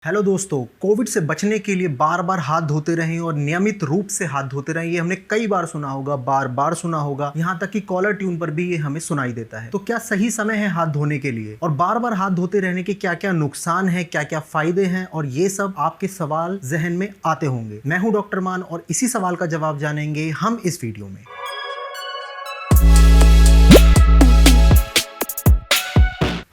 Hello दोस्तों, Covid से बचने के लिए बार बार हाथ धोते रहें और नियमित रूप से हाथ धोते रहें। ये हमने कई बार सुना होगा, बार बार सुना होगा, यहाँ तक कि कॉलर ट्यून पर भी ये हमें सुनाई देता है। तो क्या सही समय है हाथ धोने के लिए, और बार बार हाथ धोते रहने के क्या क्या नुकसान है, क्या क्या फायदे हैं, और ये सब आपके सवाल जहन में आते होंगे। मैं हूं डॉक्टर मान और इसी सवाल का जवाब जानेंगे हम इस वीडियो में।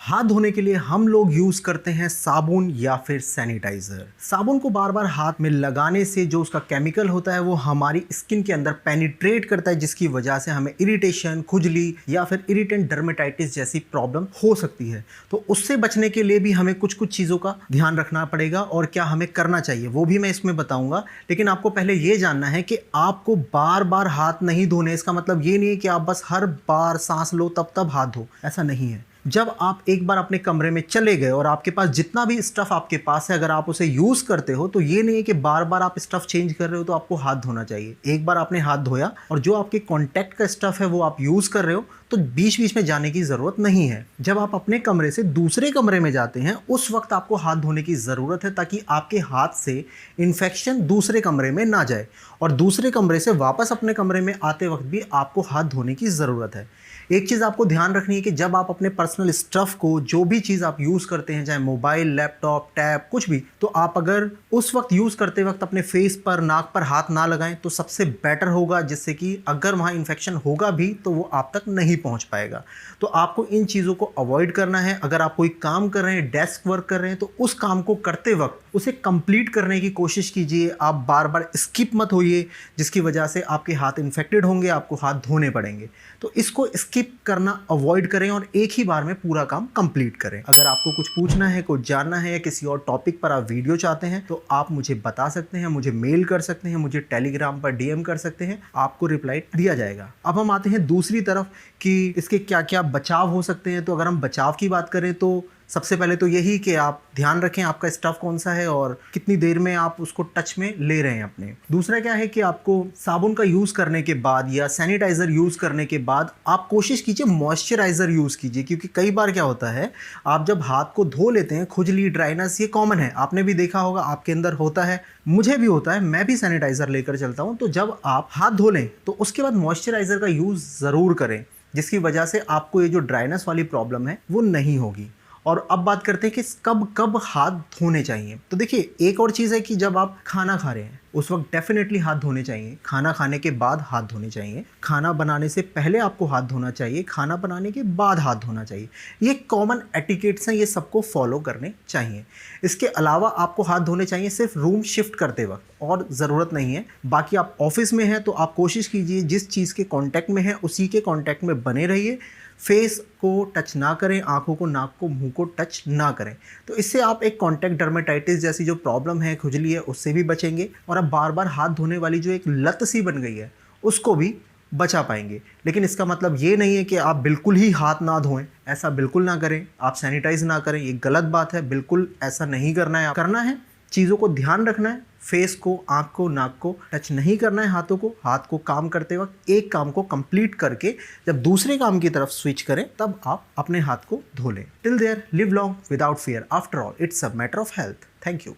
हाथ धोने के लिए हम लोग यूज करते हैं साबुन या फिर सैनिटाइजर। साबुन को बार बार हाथ में लगाने से जो उसका केमिकल होता है वो हमारी स्किन के अंदर पेनिट्रेट करता है, जिसकी वजह से हमें इरिटेशन, खुजली या फिर इरिटेंट डर्मेटाइटिस जैसी प्रॉब्लम हो सकती है। तो उससे बचने के लिए भी हमें कुछ कुछ चीज़ों का ध्यान रखना पड़ेगा और क्या हमें करना चाहिए वो भी मैं इसमें बताऊंगा। लेकिन आपको पहले ये जानना है कि आपको बार बार हाथ नहीं धोने। इसका मतलब ये नहीं है कि आप बस हर बार सांस लो तब हाथ धो, ऐसा नहीं है। जब आप एक बार अपने कमरे में चले गए और आपके पास जितना भी स्टफ आपके पास है, अगर आप उसे यूज करते हो तो ये नहीं है कि बार बार आप स्टफ चेंज कर रहे हो तो आपको हाथ धोना चाहिए। एक बार आपने हाथ धोया और जो आपके कॉन्टैक्ट का स्टफ है वो आप यूज कर रहे हो तो बीच बीच में जाने की जरूरत नहीं है। जब आप अपने कमरे से दूसरे कमरे में जाते हैं उस वक्त आपको हाथ धोने की जरूरत है, ताकि आपके हाथ से इन्फेक्शन दूसरे कमरे में ना जाए, और दूसरे कमरे से वापस अपने कमरे में आते वक्त भी आपको हाथ धोने की जरूरत है। एक चीज़ आपको ध्यान रखनी है कि जब आप अपने पर्सनल स्टफ को, जो भी चीज़ आप यूज़ करते हैं, चाहे मोबाइल, लैपटॉप, टैब, कुछ भी, तो आप अगर उस वक्त यूज़ करते वक्त अपने फेस पर, नाक पर हाथ ना लगाएं तो सबसे बेटर होगा, जिससे कि अगर वहाँ इन्फेक्शन होगा भी तो वो आप तक नहीं पहुँच पाएगा। तो आपको इन चीज़ों को अवॉइड करना है। अगर आप कोई काम कर रहे हैं, डेस्क वर्क कर रहे हैं, तो उस काम को करते वक्त उसे कंप्लीट करने की कोशिश कीजिए। आप बार बार स्किप मत होइए, जिसकी वजह से आपके हाथ इन्फेक्टेड होंगे, आपको हाथ धोने पड़ेंगे। तो इसको स्किप करना अवॉइड करें और एक ही बार में पूरा काम कंप्लीट करें। अगर आपको कुछ पूछना है, कुछ जानना है या किसी और टॉपिक पर आप वीडियो चाहते हैं तो आप मुझे बता सकते हैं, मुझे मेल कर सकते हैं, मुझे टेलीग्राम पर डीएम कर सकते हैं, आपको रिप्लाई दिया जाएगा। अब हम आते हैं दूसरी तरफ कि इसके क्या क्या बचाव हो सकते हैं। तो अगर हम बचाव की बात करें तो सबसे पहले तो यही कि आप ध्यान रखें आपका स्टफ कौन सा है और कितनी देर में आप उसको टच में ले रहे हैं अपने। दूसरा क्या है कि आपको साबुन का यूज़ करने के बाद या सैनिटाइज़र यूज़ करने के बाद आप कोशिश कीजिए मॉइस्चराइज़र यूज़ कीजिए, क्योंकि कई बार क्या होता है, आप जब हाथ को धो लेते हैं, खुजली, ड्राइनेस ये कॉमन है, आपने भी देखा होगा, आपके अंदर होता है, मुझे भी होता है, मैं भी सैनिटाइज़र लेकर चलता हूँ। तो जब आप हाथ धो लें तो उसके बाद मॉइस्चराइज़र का यूज़ ज़रूर करें, जिसकी वजह से आपको ये जो ड्राइनेस वाली प्रॉब्लम है वो नहीं होगी। और अब बात करते हैं कि कब कब हाथ धोने चाहिए। तो देखिए, एक और चीज़ है कि जब आप खाना खा रहे हैं उस वक्त डेफिनेटली हाथ धोने चाहिए। खाना खाने के बाद हाथ धोने चाहिए। खाना बनाने से पहले आपको हाथ धोना चाहिए, खाना बनाने के बाद हाथ धोना चाहिए। ये कॉमन एटिकेट्स हैं, ये सबको फॉलो करने चाहिए। इसके अलावा आपको हाथ धोने चाहिए सिर्फ रूम शिफ्ट करते वक्त, और ज़रूरत नहीं है। बाकी आप ऑफिस में हैं तो आप कोशिश कीजिए जिस चीज़ के कांटेक्ट में है उसी के कांटेक्ट में बने रहिए। फेस को टच ना करें, आंखों को, नाक को, मुंह को टच ना करें। तो इससे आप एक कॉन्टैक्ट डर्मेटाइटिस जैसी जो प्रॉब्लम है, खुजली है, उससे भी बचेंगे, और अब बार बार हाथ धोने वाली जो एक लत सी बन गई है उसको भी बचा पाएंगे। लेकिन इसका मतलब ये नहीं है कि आप बिल्कुल ही हाथ ना धोएं, ऐसा बिल्कुल ना करें, आप सैनिटाइज ना करें, ये गलत बात है। बिल्कुल ऐसा नहीं करना है। करना है, चीज़ों को ध्यान रखना है, फेस को, आँख को, नाक को टच नहीं करना है, हाथों को। हाथ को काम करते वक्त एक काम को कंप्लीट करके जब दूसरे काम की तरफ स्विच करें तब आप अपने हाथ को धो लें। Till there, live long without fear. After all it's a matter of health. Thank you.